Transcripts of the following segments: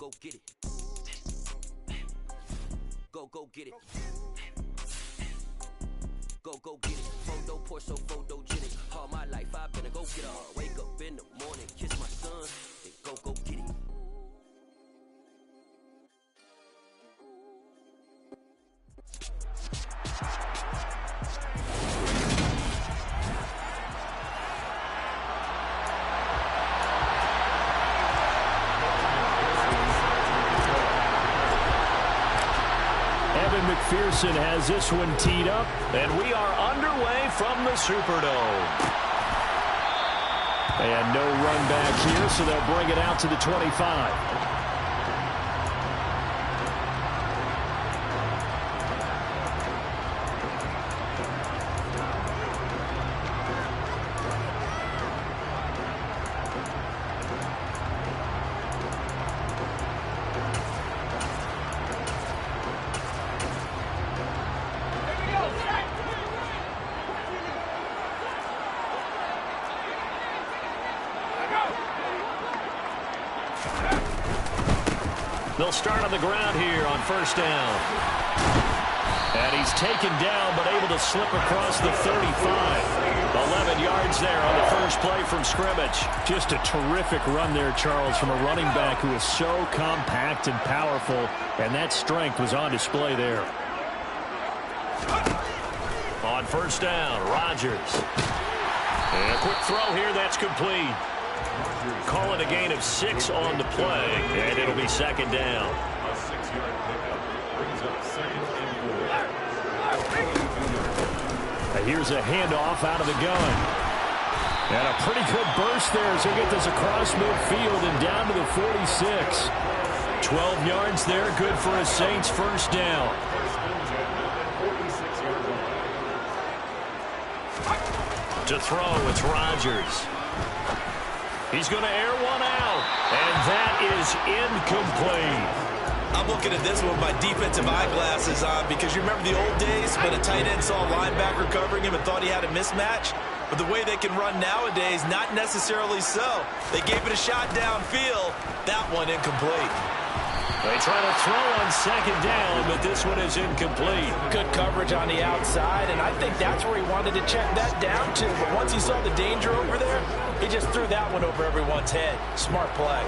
go get it. Go get it. Go get it. Photo porso photogenic. All my life I've been a go get her. Wake up in the morning, kiss my son, then go get it. McPherson has this one teed up, and we are underway from the Superdome. And no run back here, so they'll bring it out to the 25. They'll start on the ground here on first down. And he's taken down, but able to slip across the 35. 11 yards there on the first play from scrimmage. Just a terrific run there, Charles, from a running back who is so compact and powerful, and that strength was on display there. On first down, Rodgers. And a quick throw here, that's complete. Call it a gain of 6 on the play, and it'll be second down. A 6-yard pickup brings up second and 4. Here's a handoff out of the gun. And a pretty good burst there as he'll get this across midfield and down to the 46. 12 yards there, good for a Saints first down. To throw, it's Rodgers. He's going to air one out, and that is incomplete. I'm looking at this one with my defensive eyeglasses on because you remember the old days when a tight end saw a linebacker covering him and thought he had a mismatch? But the way they can run nowadays, not necessarily so. They gave it a shot downfield. That one incomplete. They try to throw on second down, but this one is incomplete. Good coverage on the outside, and I think that's where he wanted to check that down to. But once he saw the danger over there, he just threw that one over everyone's head. Smart play.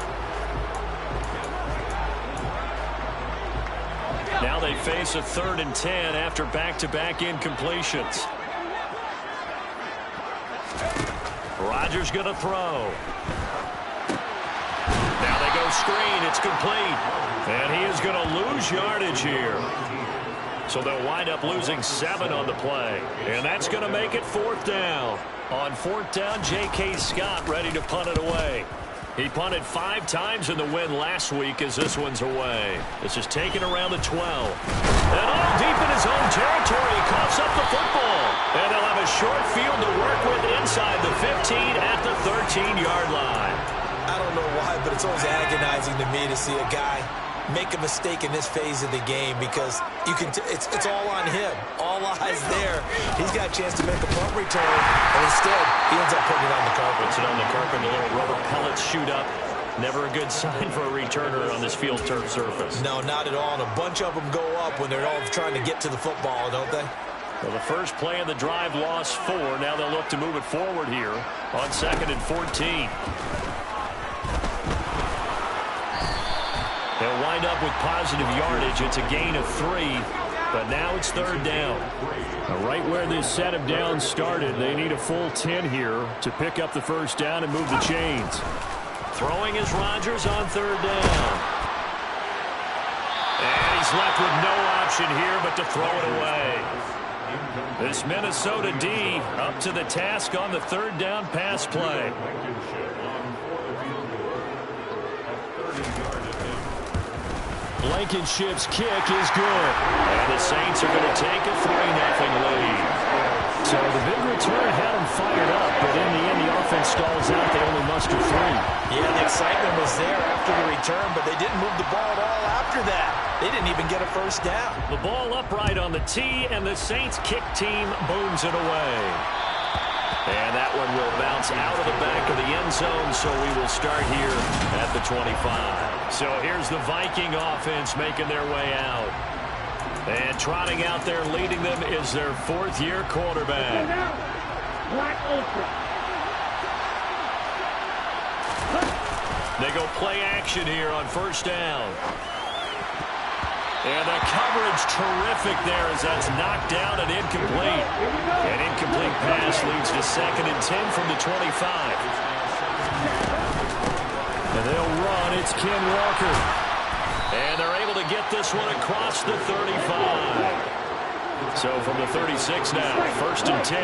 Now they face a 3rd and 10 after back-to-back incompletions. Rodgers going to throw. Now they go screen. It's complete. And he is going to lose yardage here. So they'll wind up losing 7 on the play. And that's going to make it 4th down. On 4th down, J.K. Scott ready to punt it away. He punted 5 times in the win last week as this one's away. This is taken around the 12. And all deep in his own territory, he coughs up the football. And they'll have a short field to work with inside the 15 at the 13-yard line. I don't know why, but it's always agonizing to me to see a guy make a mistake in this phase of the game because you can it's all on him. All eyes there. He's got a chance to make a punt return, and instead he ends up putting it on the carpet. Puts it on the carpet, the little rubber pellets shoot up. Never a good sign for a returner on this field turf surface. No, not at all. And a bunch of them go up when they're all trying to get to the football, don't they? Well, the first play of the drive lost 4. Now they'll look to move it forward here on 2nd and 14. They'll wind up with positive yardage. It's a gain of 3, but now it's 3rd down. Right where this set of downs started, they need a full 10 here to pick up the first down and move the chains. Throwing is Rodgers on 3rd down. And he's left with no option here but to throw it away. This Minnesota D up to the task on the 3rd down pass play. Blankenship's kick is good. And the Saints are going to take a 3-0 lead. So the big return had them fired up, but in the end the offense stalls out. They only muster 3. Yeah, the excitement was there after the return, but they didn't move the ball at all after that. They didn't even get a first down. The ball upright on the tee, and the Saints kick team booms it away. And that one will bounce out of the back of the end zone, so we will start here at the 25. So here's the Viking offense making their way out. And trotting out there leading them is their fourth-year quarterback. They go play action here on first down. And the coverage terrific there as that's knocked down and incomplete. An incomplete pass leads to 2nd and 10 from the 25. And they'll run. It's Ken Walker. And they're able to get this one across the 35. So from the 36 now, 1st and 10.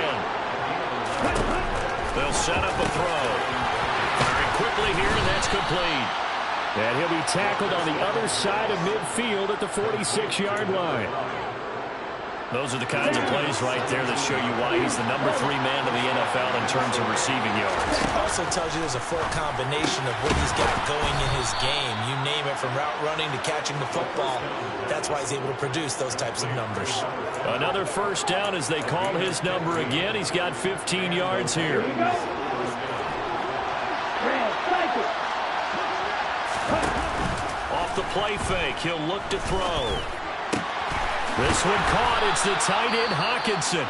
They'll set up a throw. Firing quickly here, and that's complete. And he'll be tackled on the other side of midfield at the 46-yard line. Those are the kinds of plays right there that show you why he's the number 3 man in the NFL in terms of receiving yards. Also tells you there's a full combination of what he's got going in his game. You name it, from route running to catching the football. That's why he's able to produce those types of numbers. Another first down as they call his number again. He's got 15 yards here. Off the play fake, he'll look to throw. This one caught. It's the tight end, Hawkinson.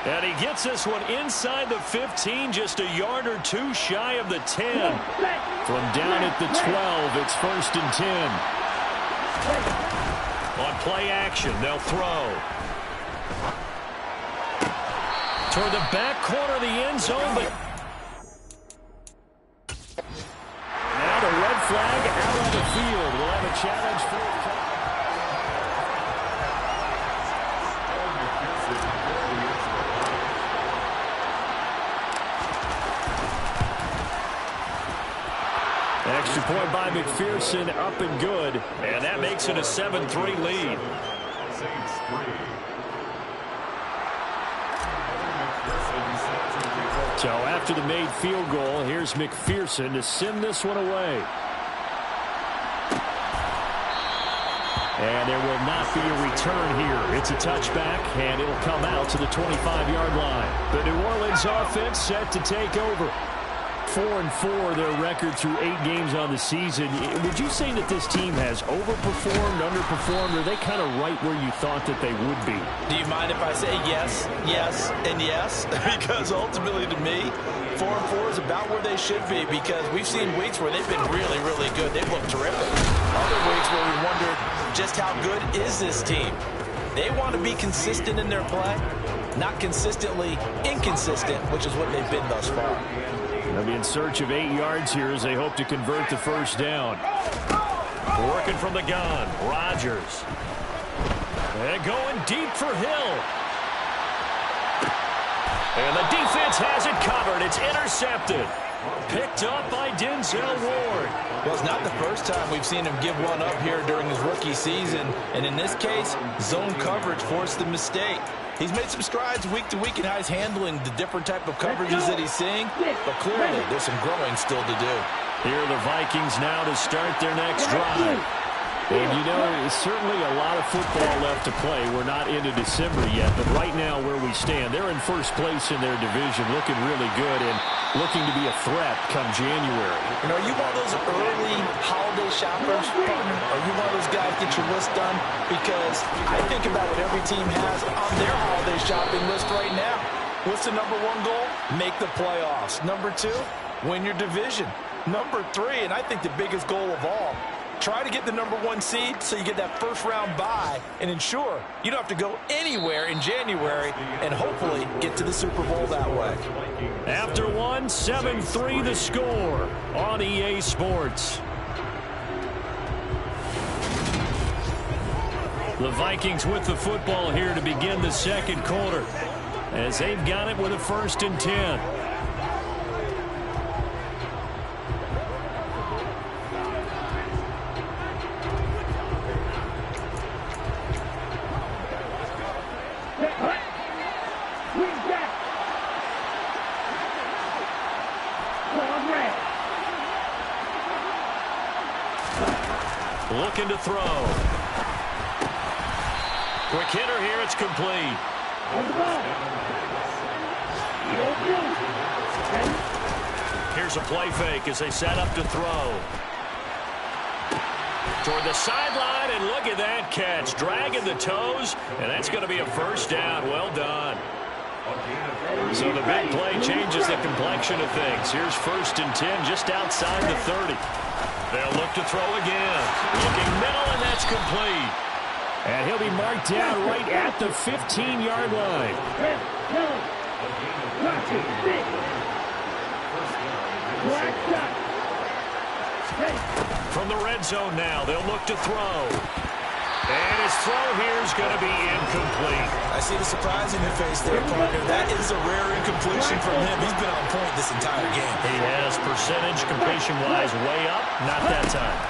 And he gets this one inside the 15, just a yard or two shy of the 10. From down at the 12, it's 1st and 10. On play action, they'll throw. Toward the back corner of the end zone, but now the red flag out on the field. We'll have a challenge for it. Extra point by McPherson, up and good. And that makes it a 7-3 lead. So after the made field goal, here's McPherson to send this one away. And there will not be a return here. It's a touchback, and it'll come out to the 25-yard line. The New Orleans offense set to take over. 4-4 their record through 8 games on the season. Would you say that this team has overperformed, underperformed, or are they kind of right where you thought that they would be? Do you mind if I say yes, yes, and yes? Because ultimately to me, 4-4 is about where they should be, because we've seen weeks where they've been really, really good. They've looked terrific. Other weeks where we wondered just how good is this team. They want to be consistent in their play, not consistently inconsistent, which is what they've been thus far. They'll be in search of 8 yards here as they hope to convert the first down. Working from the gun, Rodgers. And going deep for Hill. And the defense has it covered. It's intercepted. Picked up by Denzel Ward. Well, it's not the first time we've seen him give one up here during his rookie season. And in this case, zone coverage forced the mistake. He's made some strides week to week in how he's handling the different type of coverages that he's seeing. But clearly, there's some growing still to do. Here are the Vikings now to start their next drive. And, you know, there's certainly a lot of football left to play. We're not into December yet, but right now where we stand, they're in first place in their division, looking really good and looking to be a threat come January. You know, are you one of those early holiday shoppers, partner? Are you one of those guys get your list done? Because I think about what every team has on their holiday shopping list right now. What's the number 1 goal? Make the playoffs. Number 2, win your division. Number 3, and I think the biggest goal of all, try to get the number 1 seed so you get that first-round bye and ensure you don't have to go anywhere in January and hopefully get to the Super Bowl that way. After 1, 7-3 the score on EA Sports. The Vikings with the football here to begin the second quarter as they've got it with a 1st and 10. Looking to throw. Quick hitter here, it's complete. Here's a play fake as they set up to throw. Toward the sideline, and look at that catch. Dragging the toes, and that's going to be a first down. Well done. So the big play changes the complexion of things. Here's 1st and 10 just outside the 30. They'll look to throw again. Looking middle, and that's complete. And he'll be marked down right at the 15-yard line. From the red zone now, they'll look to throw. And his throw here is going to be incomplete. I see the surprise in your face there, partner. That is a rare incompletion from him. He's been on point this entire game. He has percentage completion-wise way up. Not that time.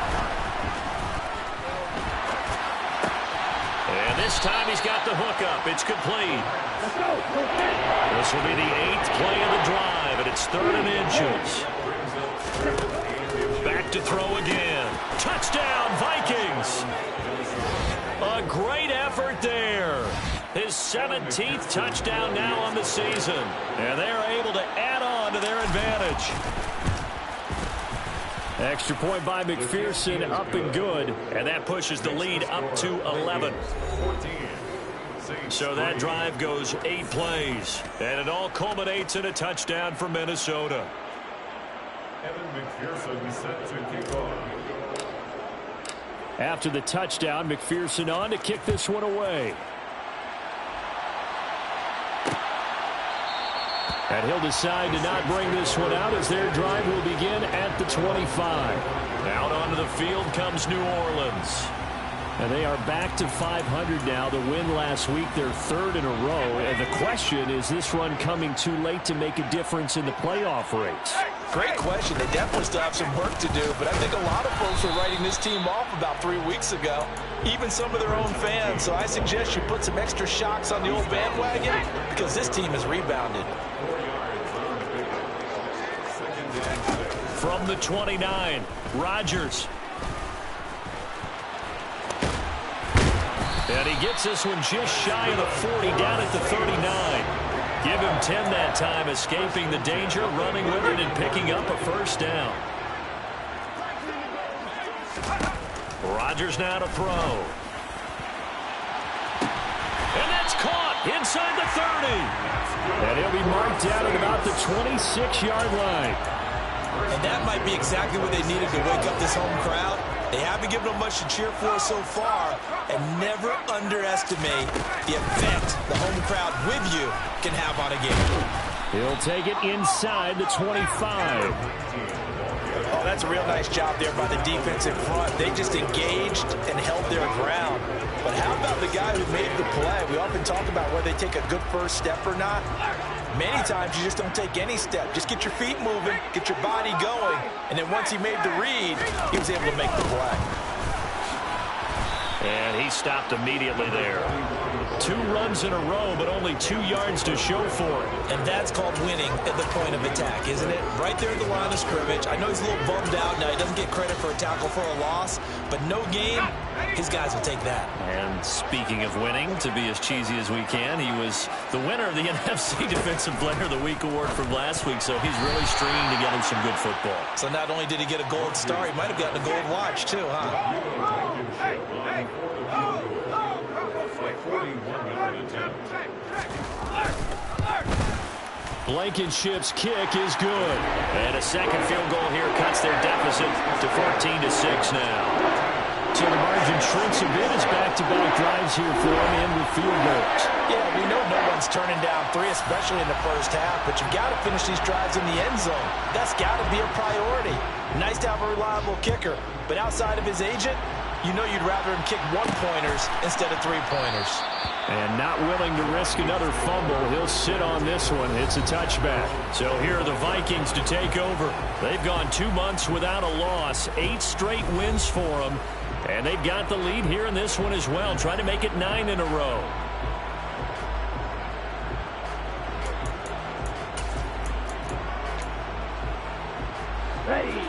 And this time he's got the hook up. It's complete. This will be the 8th play of the drive, and it's 3rd and inches. Back to throw again. Touchdown, Vikings. A great effort there. His 17th touchdown now on the season. And they're able to add on to their advantage. Extra point by McPherson, up and good. And that pushes the lead up to 11. So that drive goes 8 plays. And it all culminates in a touchdown for Minnesota. Evan McPherson set to kick off. After the touchdown, McPherson on to kick this one away. And he'll decide to not bring this one out as their drive will begin at the 25. Out onto the field comes New Orleans. And they are back to 500 now. The win last week, their 3rd in a row. And the question is this run coming too late to make a difference in the playoff race? Great question. They definitely still have some work to do, but I think a lot of folks were writing this team off about 3 weeks ago, even some of their own fans. So I suggest you put some extra shocks on the old bandwagon because this team has rebounded. From the 29, Rodgers. And he gets this one just shy of the 40, down at the 39. Give him 10 that time, escaping the danger, running with it, and picking up a first down. Rodgers now to throw. And that's caught inside the 30. And he'll be marked down at about the 26-yard line. And that might be exactly what they needed to wake up this home crowd. They haven't given them much to cheer for so far, and never underestimate the effect the home crowd with you can have on a game. He'll take it inside the 25. Oh, that's a real nice job there by the defense in front. They just engaged and held their ground. But how about the guy who made the play? We often talk about whether they take a good first step or not. Many times you just don't take any step. Just get your feet moving, get your body going, and then once he made the read, he was able to make the play. And he stopped immediately there. 2 runs in a row, but only 2 yards to show for it. And that's called winning at the point of attack, isn't it? Right there at the line of scrimmage. I know he's a little bummed out now. He doesn't get credit for a tackle for a loss, but no game, his guys will take that. And speaking of winning, to be as cheesy as we can, he was the winner of the NFC Defensive Player of the Week award from last week, so he's really stringing together some good football. So not only did he get a gold star, he might have gotten a gold watch too, huh? Blankenship's kick is good. And a second field goal here cuts their deficit to 14-6 now. So the margin shrinks a bit as back-to-back drives here for them and with field goals. Yeah, we know no one's turning down 3, especially in the first half, but you've got to finish these drives in the end zone. That's got to be a priority. Nice to have a reliable kicker, but outside of his agent, you know you'd rather him kick 1-pointers instead of 3-pointers. And not willing to risk another fumble, he'll sit on this one. It's a touchback. So here are the Vikings to take over. They've gone 2 months without a loss, 8 straight wins for them. And they've got the lead here in this one as well, trying to make it 9 in a row. Ready.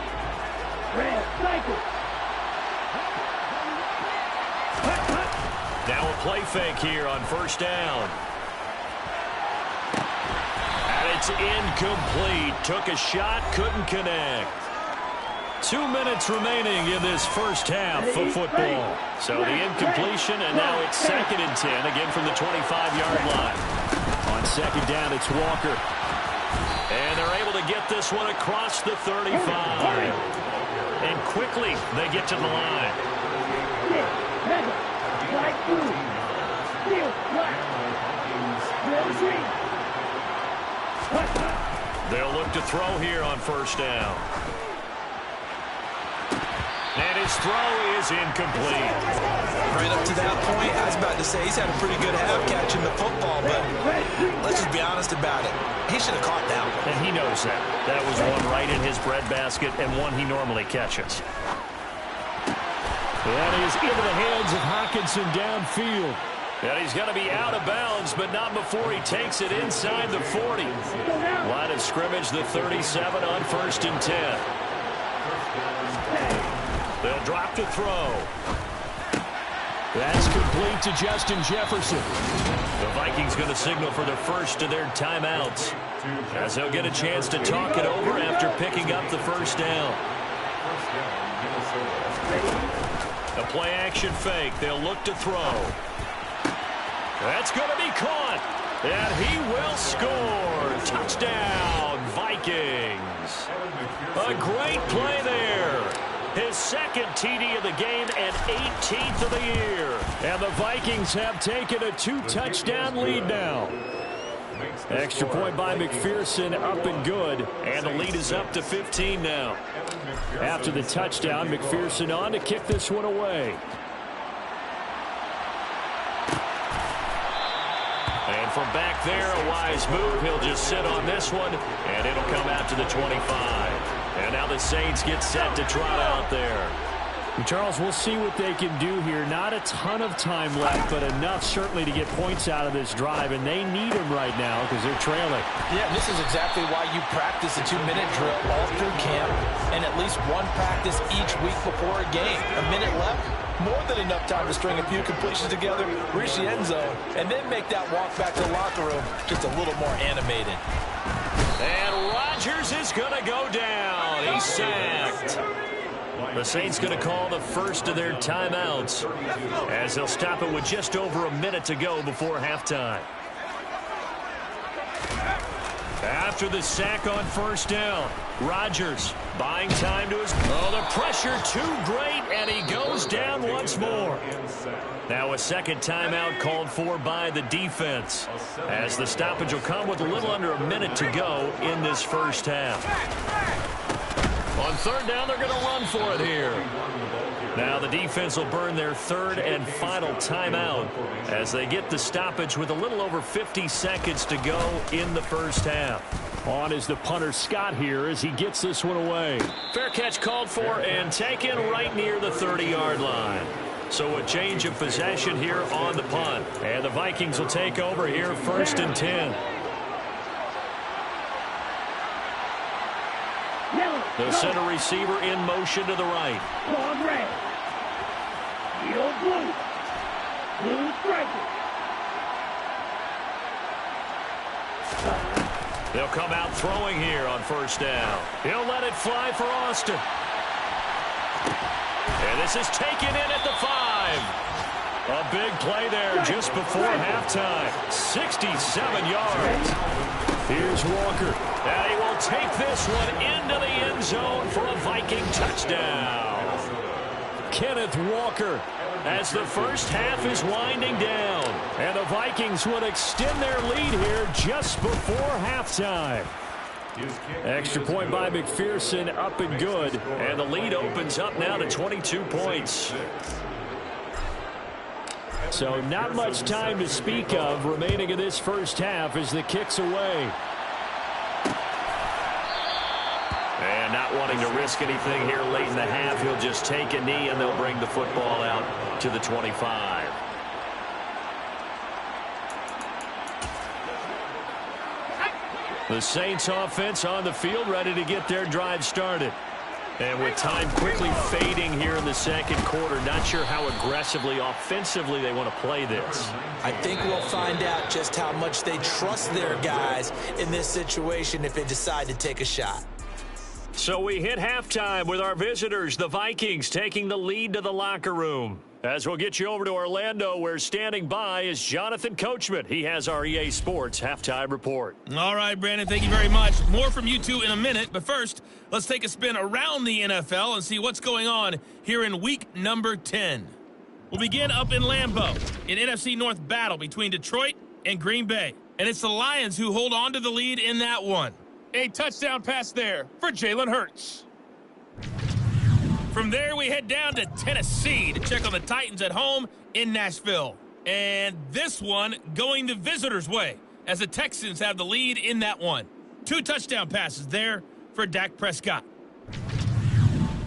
Red cycle. Now a play fake here on first down. And it It's incomplete. Took a shot, couldn't connect. 2 minutes remaining in this first half of football. So the incompletion, and now it's 2nd and 10, again from the 25-yard line. On 2nd down, it's Walker. And they're able to get this one across the 35. And quickly, they get to the line. They'll look to throw here on 1st down. And his throw is incomplete. Right up to that point, I was about to say he's had a pretty good half catching the football, but let's just be honest about it. He should have caught that one. And he knows that. That was one right in his breadbasket and one he normally catches. That is into the hands of Hockenson downfield. And he's going to be out of bounds, but not before he takes it inside the 40. Line of scrimmage, the 37 on 1st and 10. They'll drop to throw. That's complete to Justin Jefferson. The Vikings going to signal for the first of their timeouts, as they'll get a chance to talk it over after picking up the 1st down. A play-action fake. They'll look to throw. That's going to be caught. And he will score. Touchdown, Vikings. A great play there. His 2nd TD of the game and 18th of the year. And the Vikings have taken a 2-touchdown lead now. Extra point by McPherson, up and good. And the lead is up to 15 now. After the touchdown, McPherson on to kick this one away. And from back there, a wise move. He'll just sit on this one, and it'll come out to the 25. And now the Saints get set to trot out there. Charles, we'll see what they can do here. Not a ton of time left, but enough certainly to get points out of this drive, and they need them right now because they're trailing. Yeah, this is exactly why you practice a 2-minute drill all through camp and at least one practice each week before a game. A minute left, more than enough time to string a few completions together, reach the end zone, and then make that walk back to the locker room just a little more animated. And Rodgers is going to go down. He's sacked. The Saints going to call the first of their timeouts as they'll stop it with just over a minute to go before halftime. After the sack on 1st down, Rodgers buying time to his... Oh, the pressure too great, and he goes down once more. Now a 2nd timeout called for by the defense, as the stoppage will come with a little under a minute to go in this first half. On 3rd down, they're going to run for it here. Now the defense will burn their 3rd and final timeout as they get the stoppage with a little over 50 seconds to go in the first half. On is the punter Scott here as he gets this one away. Fair catch called for and taken right near the 30-yard line. So a change of possession here on the punt. And the Vikings will take over here 1st and 10. The center receiver in motion to the right. Long red. Yellow blue. Blue striker. They'll come out throwing here on 1st down. He'll let it fly for Austin. And this is taken in at the 5. A big play there just before halftime. 67 yards. Here's Walker. And he will take this one into the end zone for a Viking touchdown. Kenneth Walker, as the first half is winding down. And the Vikings would extend their lead here just before halftime. Extra point by McPherson, up and good. And the lead opens up now to 22 points. So not much time to speak of remaining in this first half as the kick's away. And not wanting to risk anything here late in the half, he'll just take a knee and they'll bring the football out to the 25. The Saints offense on the field ready to get their drive started. And with time quickly fading here in the second quarter, not sure how aggressively, offensively they want to play this. I think we'll find out just how much they trust their guys in this situation if they decide to take a shot. So we hit halftime with our visitors, the Vikings, taking the lead to the locker room. As we'll get you over to Orlando, where standing by is Jonathan Coachman. He has our EA Sports halftime report. All right, Brandon, thank you very much. More from you two in a minute, but first, let's take a spin around the NFL and see what's going on here in week number 10. We'll begin up in Lambeau, an NFC North battle between Detroit and Green Bay. And it's the Lions who hold on to the lead in that one. A touchdown pass there for Jalen Hurts. From there, we head down to Tennessee to check on the Titans at home in Nashville. And this one going the visitors' way as the Texans have the lead in that one. 2 touchdown passes there for Dak Prescott.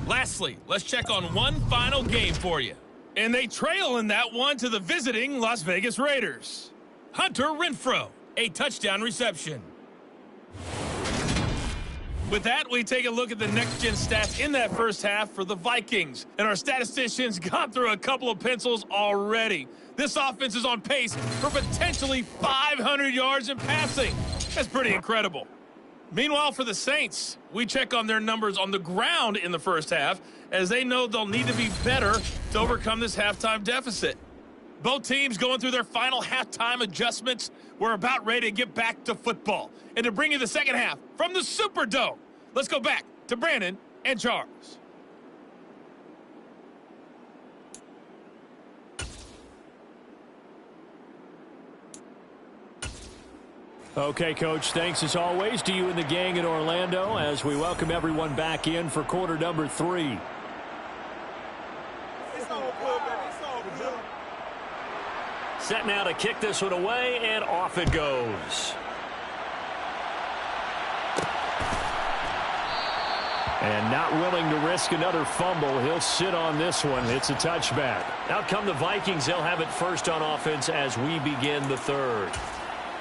Lastly, let's check on one final game for you. And they trail in that one to the visiting Las Vegas Raiders. Hunter Renfrow, a touchdown reception. With that, we take a look at the next-gen stats in that first half for the Vikings. And our statisticians got through a couple of pencils already. This offense is on pace for potentially 500 yards in passing. That's pretty incredible. Meanwhile, for the Saints, we check on their numbers on the ground in the first half, as they know they'll need to be better to overcome this halftime deficit. Both teams going through their final halftime adjustments. We're about ready to get back to football. And to bring you the second half from the Superdome, let's go back to Brandon and Charles. Okay, Coach, thanks as always to you and the gang in Orlando as we welcome everyone back in for quarter number 3. Set now to kick this one away, and off it goes. And not willing to risk another fumble. He'll sit on this one. It's a touchback. Out come the Vikings. They'll have it first on offense as we begin the third.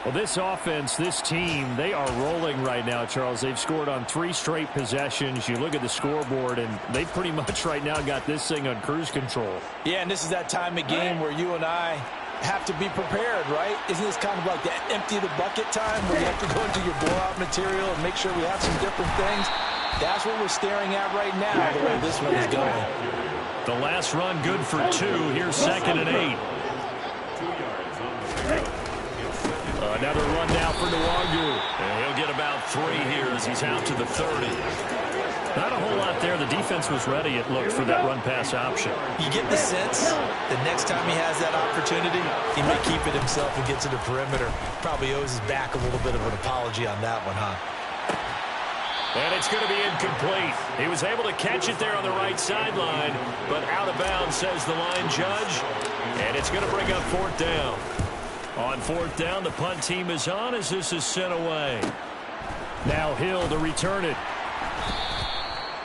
Well, this offense, this team, they are rolling right now, Charles. They've scored on 3 straight possessions. You look at the scoreboard, and they pretty much right now got this thing on cruise control. Yeah, and this is that time of game where you and I have to be prepared, right? Isn't this kind of like the empty the bucket time where you have to go into your blowout material and make sure we have some different things? That's what we're staring at right now, the way this one is going. The last run good for 2. Here's 2nd and 8. Another run now for Nwangu. And he'll get about 3 here as he's out to the 30. Not a whole lot there. The defense was ready, it looked, for that run-pass option. You get the sense the next time he has that opportunity, he may keep it himself and get to the perimeter. Probably owes his back a little bit of an apology on that one, huh? And it's going to be incomplete. He was able to catch it there on the right sideline, but out of bounds, says the line judge. And it's going to bring up 4th down. On 4th down, the punt team is on as this is sent away. Now Hill to return it.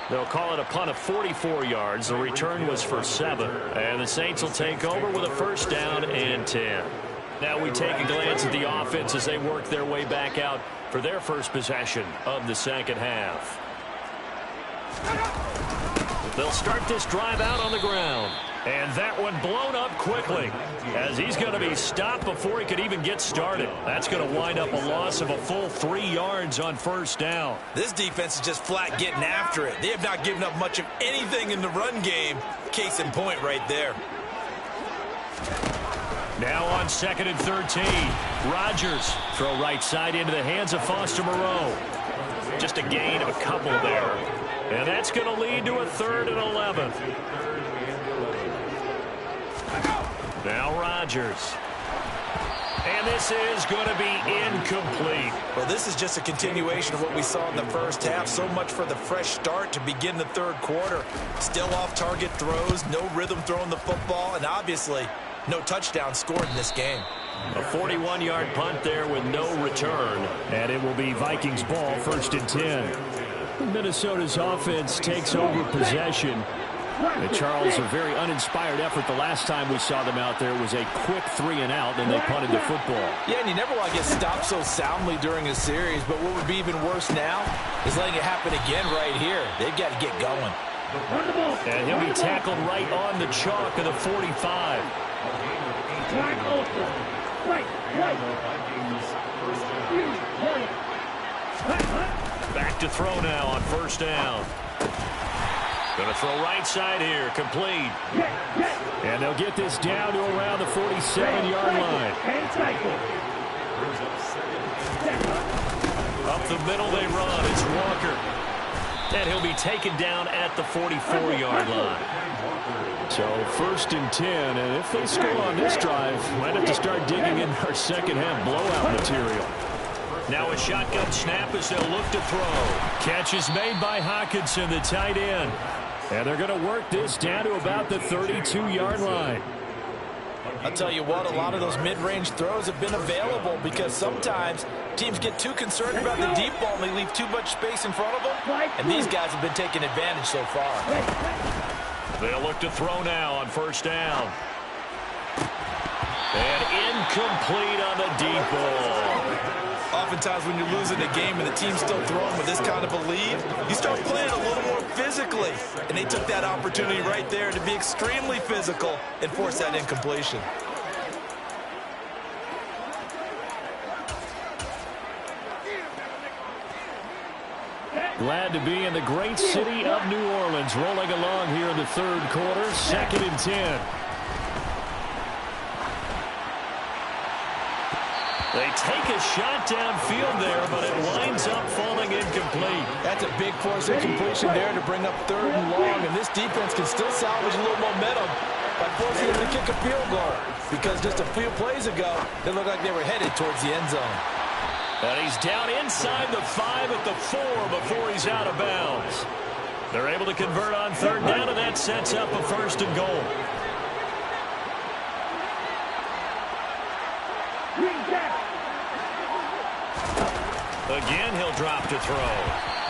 They'll call it a punt of 44 yards. The return was for 7. And the Saints will take over with a 1st down and 10. Now we take a glance at the offense as they work their way back out for their first possession of the second half. They'll start this drive out on the ground. And that one blown up quickly as he's going to be stopped before he could even get started. That's going to wind up a loss of a full 3 yards on 1st down. This defense is just flat getting after it. They have not given up much of anything in the run game. Case in point right there. Now on 2nd and 13. Rodgers throw right side into the hands of Foster Moreau. Just a gain of a couple there. And that's going to lead to a 3rd and 11. Now Rodgers. And this is going to be incomplete. Well, this is just a continuation of what we saw in the first half. So much for the fresh start to begin the 3rd quarter. Still off-target throws, no rhythm throwing the football, and obviously no touchdown scored in this game. A 41-yard punt there with no return. And it will be Vikings ball, 1st and 10. Minnesota's offense takes over possession. And Charles, a very uninspired effort the last time we saw them out there. It was a quick 3 and out, and they punted the football. Yeah, and you never want to get stopped so soundly during a series, but what would be even worse now is letting it happen again right here. They've got to get going. And he'll be tackled right on the chalk of the 45. Back to throw now on first down. Going to throw right side here, complete. And they'll get this down to around the 47-yard line. Up the middle they run. It's Walker. And he'll be taken down at the 44-yard line. So 1st and 10, and if they score on this drive, might have to start digging in our second half blowout material. Now a shotgun snap as they'll look to throw. Catch is made by Hockenson, the tight end. And they're going to work this down to about the 32-yard line. I'll tell you what, a lot of those mid-range throws have been available because sometimes teams get too concerned about the deep ball and they leave too much space in front of them. And these guys have been taking advantage so far. They'll look to throw now on first down. And incomplete on the deep ball. Oftentimes when you're losing a game and the team's still throwing with this kind of a lead, you start playing a little more physically. And they took that opportunity right there to be extremely physical and force that incompletion. Glad to be in the great city of New Orleans, rolling along here in the 3rd quarter, 2nd and 10. They take a shot downfield there, but it winds up falling incomplete. That's a big force incompletion there to bring up 3rd and long, and this defense can still salvage a little momentum by forcing them to kick a field goal, because just a few plays ago, they looked like they were headed towards the end zone. And he's down inside the 5 at the 4 before he's out of bounds. They're able to convert on 3rd down, and that sets up a 1st and goal. Again, he'll drop to throw.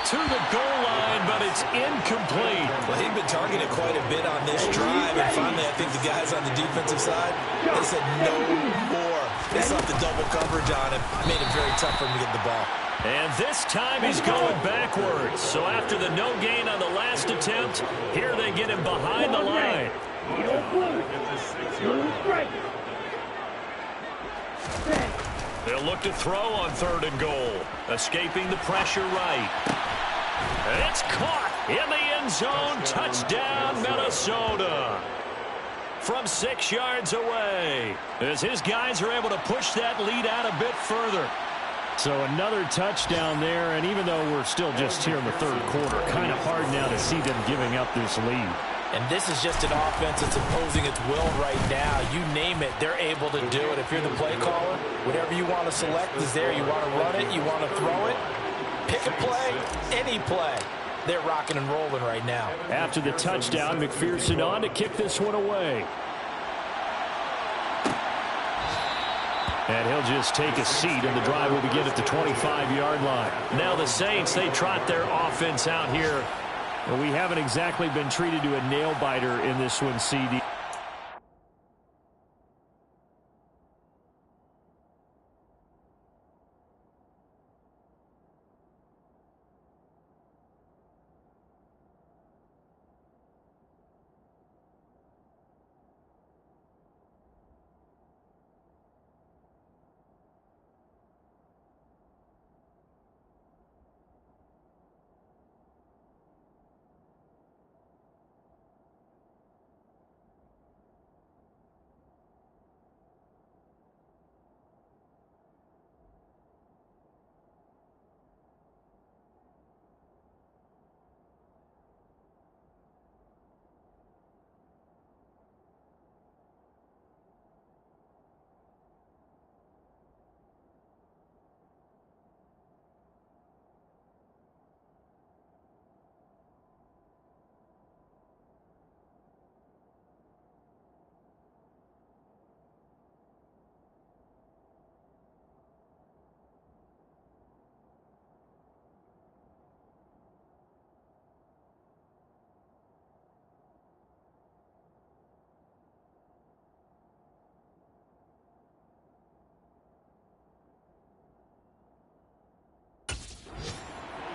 To the goal line, but it's incomplete. Well, he'd been targeted quite a bit on this drive, and finally I think the guys on the defensive side, they said no more. They sought the double coverage on him. Made it very tough for him to get the ball. And this time he's going backwards. So after the no gain on the last attempt, here they get him behind the line. They'll look to throw on 3rd and goal. Escaping the pressure right. And it's caught in the end zone. Touchdown, Minnesota. From 6 yards away, as his guys are able to push that lead out a bit further. So another touchdown there, and even though we're still just here in the 3rd quarter, kind of hard now to see them giving up this lead. And this is just an offense that's imposing its will right now. You name it, they're able to do it. If you're the play caller, whatever you want to select is there. You want to run it, you want to throw it, pick a play, any play. They're rocking and rolling right now. After the touchdown, McPherson on to kick this one away. And he'll just take a seat, and the drive will begin at the 25-yard line. Now the Saints, they trot their offense out here. Well, we haven't exactly been treated to a nail-biter in this one, CD.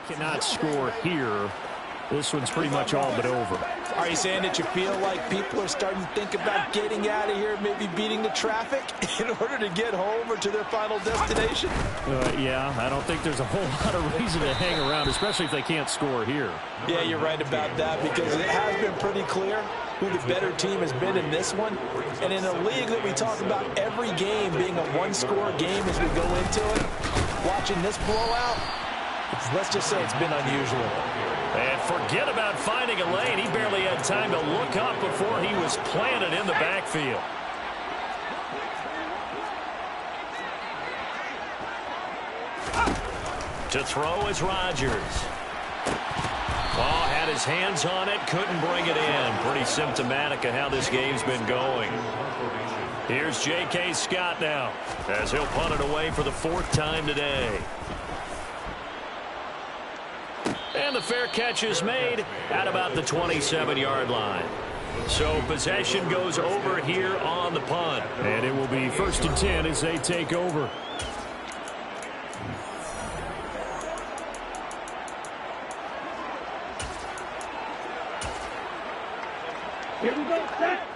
cannot score here, this one's pretty much all but over. Are you saying that you feel like people are starting to think about getting out of here, maybe beating the traffic in order to get home or to their final destination? Yeah, I don't think there's a whole lot of reason to hang around, especially if they can't score here. Yeah, you're right about that, because it has been pretty clear who the better team has been in this one. And in a league that we talk about every game being a one-score game as we go into it, watching this blowout, let's just say it's been unusual. And forget about finding a lane. He barely had time to look up before he was planted in the backfield. To throw is Rodgers. Oh, had his hands on it, couldn't bring it in. Pretty symptomatic of how this game's been going. Here's J.K. Scott now, as he'll punt it away for the 4th time today. And the fair catch is made at about the 27-yard line. So possession goes over here on the punt. And it will be 1st and 10 as they take over. Here we go, set.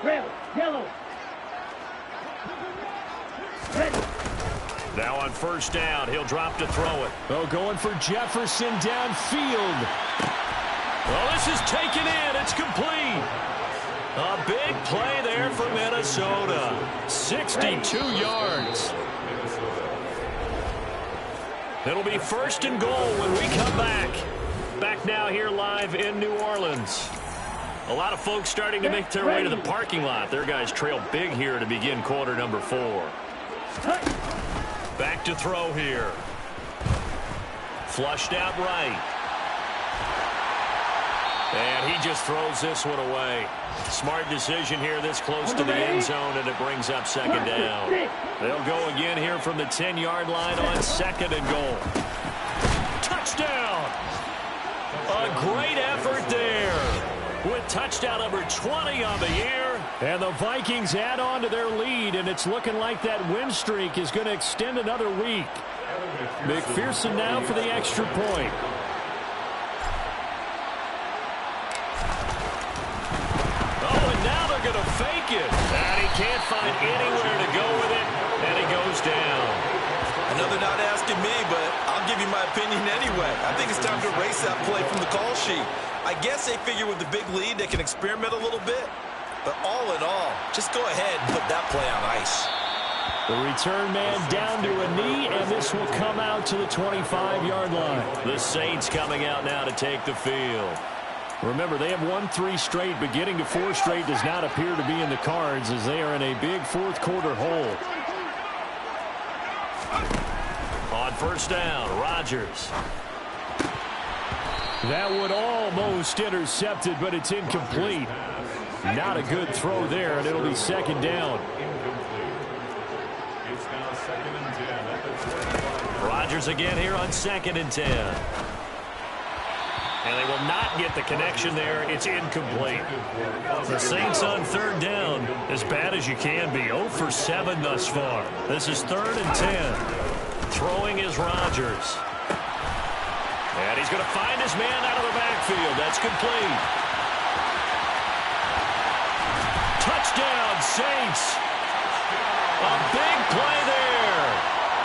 Red, yellow. Ready. Now on 1st down, he'll drop to throw it. Oh, going for Jefferson downfield. Well, this is taken in. It's complete. A big play there for Minnesota. 62 yards. It'll be 1st and goal when we come back. Back now here live in New Orleans. A lot of folks starting to make their way to the parking lot. Their guys trail big here to begin quarter number 4. Back to throw here. Flushed out right. And he just throws this one away. Smart decision here this close to the end zone, and it brings up 2nd down. They'll go again here from the 10-yard line on 2nd and goal. Touchdown! A great effort there, with touchdown number 20 on the year. And the Vikings add on to their lead, and it's looking like that win streak is going to extend another week. McPherson now for the extra point. Oh, and now they're going to fake it. And he can't find anywhere to go with it, and he goes down. Another not asking me, but I'll give you my opinion anyway. I think it's time to erase that play from the call sheet. I guess they figure with the big lead they can experiment a little bit. But all in all, just go ahead and put that play on ice. The return man down to a knee, and this will come out to the 25-yard line. The Saints coming out now to take the field. Remember, they have won 3 straight, but getting to 4 straight does not appear to be in the cards as they are in a big 4th quarter hole. On 1st down, Rodgers. That one almost intercepted, but it's incomplete. Not a good throw there, and it'll be 2nd down. It's now 2nd and 10. Rodgers again here on 2nd and 10. And they will not get the connection there. It's incomplete. The Saints on 3rd down, as bad as you can be. 0 for 7 thus far. This is 3rd and 10. Throwing is Rodgers. And he's going to find his man out of the backfield. That's complete. Touchdown, Saints. A big play there.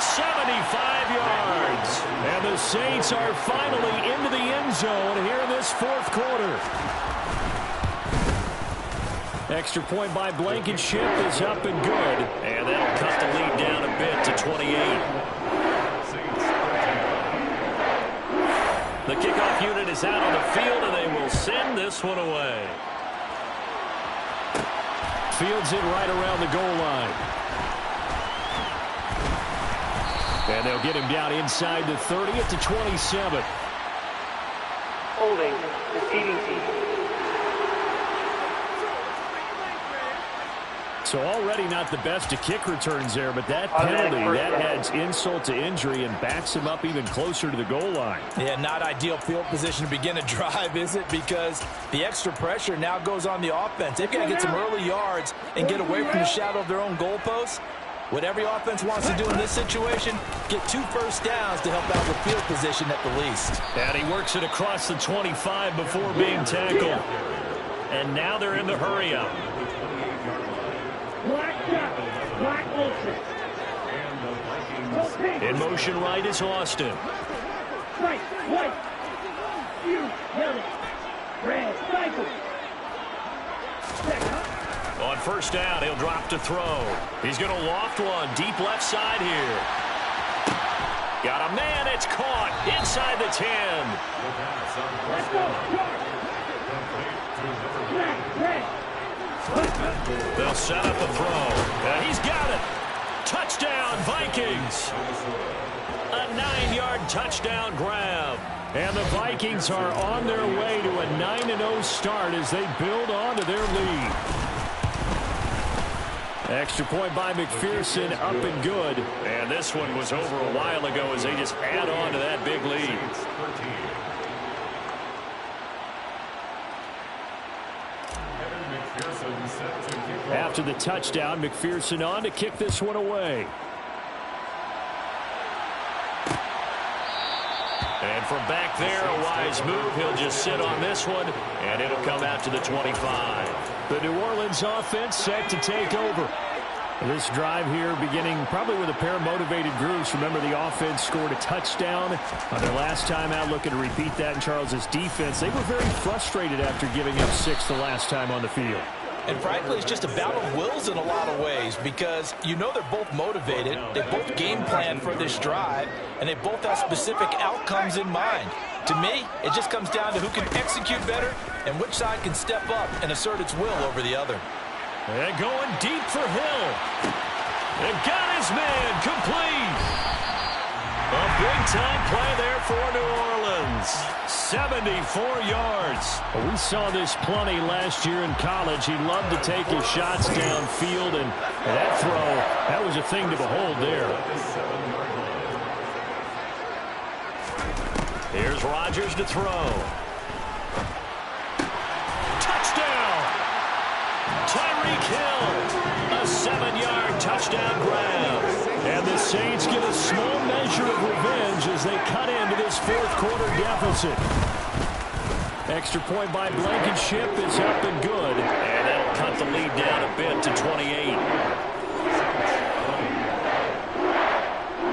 75 yards. And the Saints are finally into the end zone here in this 4th quarter. Extra point by Blankenship is up and good. And that'll cut the lead down a bit to 28. The kickoff unit is out on the field, and they will send this one away. Fields it right around the goal line. And they'll get him down inside the 30 at the 27. Holding the feeding team. So already not the best of kick returns there, but that penalty, that adds insult to injury and backs him up even closer to the goal line. Yeah, not ideal field position to begin a drive, is it? Because the extra pressure now goes on the offense. They've got to get some early yards and get away from the shadow of their own goalposts. What every offense wants to do in this situation, get 2 first downs to help out with field position at the least. And he works it across the 25 before being tackled. And now they're in the hurry-up. Black Olsen. In motion right is Austin. Right, white. You, yellow. Red, cycle. On first down, he'll drop to throw. He's going to loft one deep left side here. Got a man, it's caught inside the 10. Let's go, George. They'll set up a throw. And he's got it. Touchdown, Vikings. A 9-yard touchdown grab. And the Vikings are on their way to a 9-0 start as they build on to their lead. Extra point by McPherson, up and good. And this one was over a while ago as they just add on to that big lead. After the touchdown, McPherson on to kick this one away. And from back there, a wise move. He'll just sit on this one, and it'll come out to the 25. The New Orleans offense set to take over. This drive here beginning probably with a pair of motivated groups. Remember, the offense scored a touchdown on their last time out, looking to repeat that in Charles's defense. They were very frustrated after giving up 6 the last time on the field. And frankly, it's just a battle of wills in a lot of ways because you know they're both motivated, they both game plan for this drive, and they both have specific outcomes in mind. To me, it just comes down to who can execute better and which side can step up and assert its will over the other. And going deep for Hill. And got his man complete. A big-time play there for New Orleans. 74 yards. We saw this plenty last year in college. He loved to take his shots downfield, and that throw, that was a thing to behold there. Here's Rodgers to throw. Touchdown! Tyreek Hill. A 7-yard touchdown grab. And the Saints get a small measure of revenge as they cut into this fourth-quarter deficit. Extra point by Blankenship is up and good. And that'll cut the lead down a bit to 28.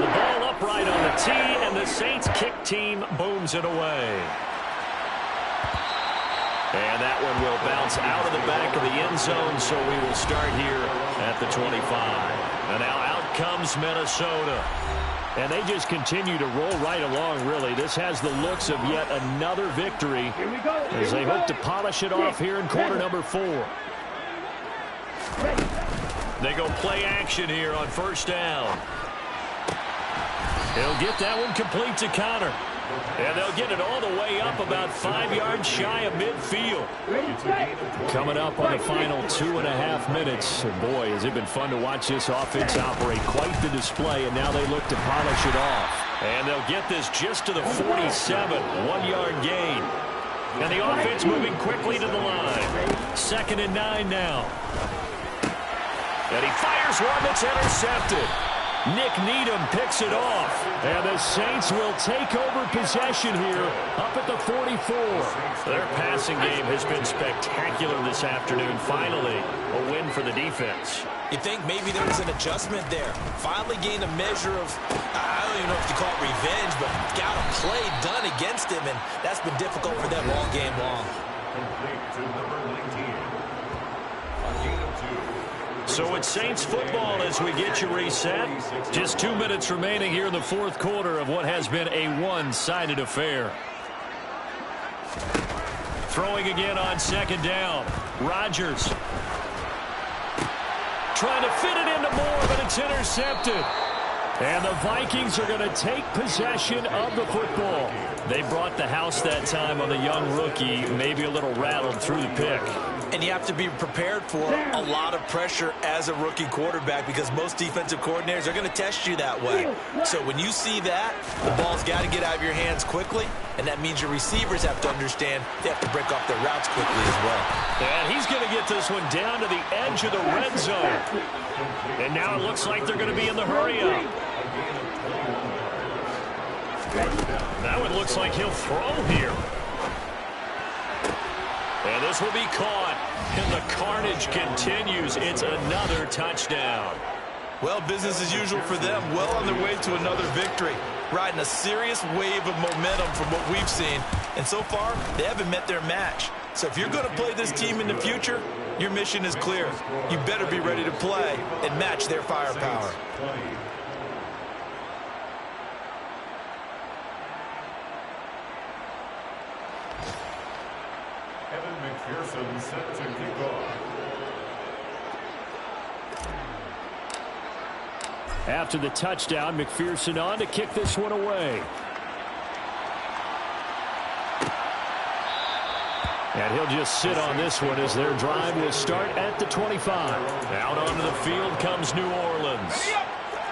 The ball upright on the tee, and the Saints kick team booms it away. And that one will bounce out of the back of the end zone, so we will start here at the 25. And now out comes Minnesota. And they just continue to roll right along, really. This has the looks of yet another victory as they hope to polish it off here in quarter number 4. They go play action here on first down. He'll get that one complete to Connor. And they'll get it all the way up about 5 yards shy of midfield. Coming up on the final 2.5 minutes. And boy, has it been fun to watch this offense operate. Quite the display, and now they look to polish it off. And they'll get this just to the 47, 1-yard gain. And the offense moving quickly to the line. 2nd and 9 now. And he fires one that's intercepted. Nick Needham picks it off. And the Saints will take over possession here up at the 44. Their passing game has been spectacular this afternoon. Finally, a win for the defense. You think maybe there was an adjustment there. Finally gained a measure of, I don't even know if you call it revenge, but got a play done against him, and that's been difficult for them all game long. So it's Saints football as we get you reset. Just 2 minutes remaining here in the fourth quarter of what has been a one-sided affair. Throwing again on 2nd down. Rodgers trying to fit it into Moore, but it's intercepted. And the Vikings are going to take possession of the football. They brought the house that time on the young rookie, maybe a little rattled through the pick. And you have to be prepared for a lot of pressure as a rookie quarterback because most defensive coordinators are going to test you that way. So when you see that, the ball's got to get out of your hands quickly, and that means your receivers have to understand they have to break off their routes quickly as well. And he's going to get this one down to the edge of the red zone. And now it looks like they're going to be in the hurry-up. That one looks like he'll throw here. And this will be caught. And the carnage continues. It's another touchdown. Well, business as usual for them. Well on their way to another victory. Riding a serious wave of momentum from what we've seen. And so far, they haven't met their match. So if you're going to play this team in the future, your mission is clear. You better be ready to play and match their firepower. McPherson set to kick off. After the touchdown, McPherson on to kick this one away. And he'll just sit on this one as their drive will start at the 25. Out onto the field comes New Orleans.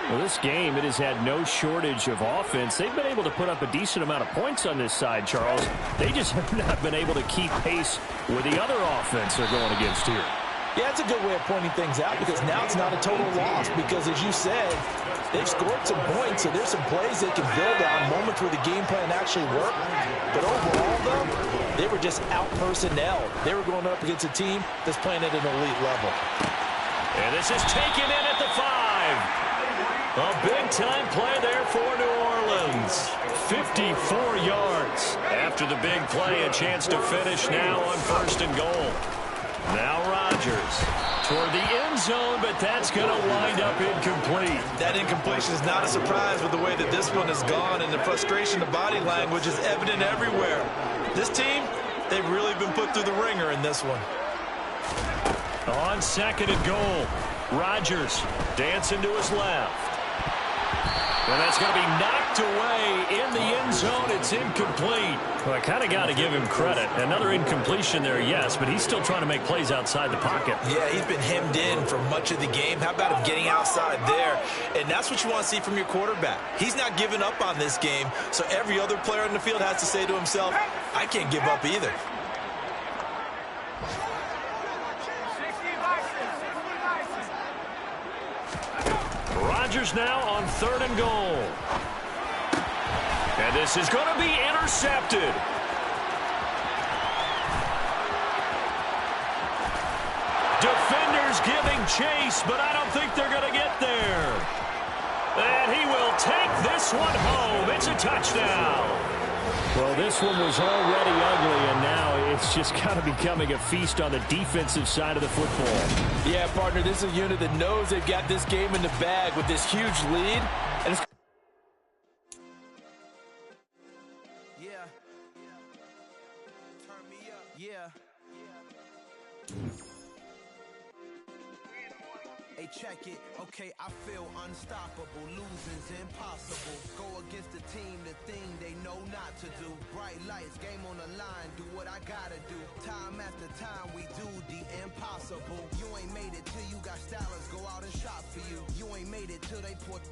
Well, this game, it has had no shortage of offense. They've been able to put up a decent amount of points on this side, Charles. They just have not been able to keep pace with the other offense they're going against here. Yeah, it's a good way of pointing things out because now it's not a total loss because, as you said, they've scored some points, so there's some plays they can build on, moments where the game plan actually worked. But overall, though, they were just out-personnel. They were going up against a team that's playing at an elite level. And this is taken in at the 5. A big-time play there for New Orleans. 54 yards. After the big play, a chance to finish now on 1st and goal. Now Rodgers toward the end zone, but that's going to wind up incomplete. That incompletion is not a surprise with the way that this one has gone, and the frustration, the body language is evident everywhere. This team, they've really been put through the ringer in this one. On 2nd and goal, Rodgers dancing to his left. And that's going to be knocked away in the end zone. It's incomplete. Well, I kind of got to give him credit. Another incompletion there, yes, but he's still trying to make plays outside the pocket. Yeah, he's been hemmed in for much of the game. How about him getting outside there? And that's what you want to see from your quarterback. He's not giving up on this game, so every other player in the field has to say to himself, I can't give up either. Rodgers now on 3rd and goal. And this is going to be intercepted. Defenders giving chase, but I don't think they're going to get there. And he will take this one home. It's a touchdown. Well, this one was already ugly, and now it's just kind of becoming a feast on the defensive side of the football. Yeah, partner, this is a unit that knows they've got this game in the bag with this huge lead. And it's Turn me up. Yeah. Hey, check it. Okay, I feel unstoppable. Losing's impossible. Go against the team, the thing they know not to do. Bright lights, game on the line. Do what I gotta do. Time after time, we do the impossible. You ain't made it till you got stylers. Go out and shop for you. You ain't made it till they put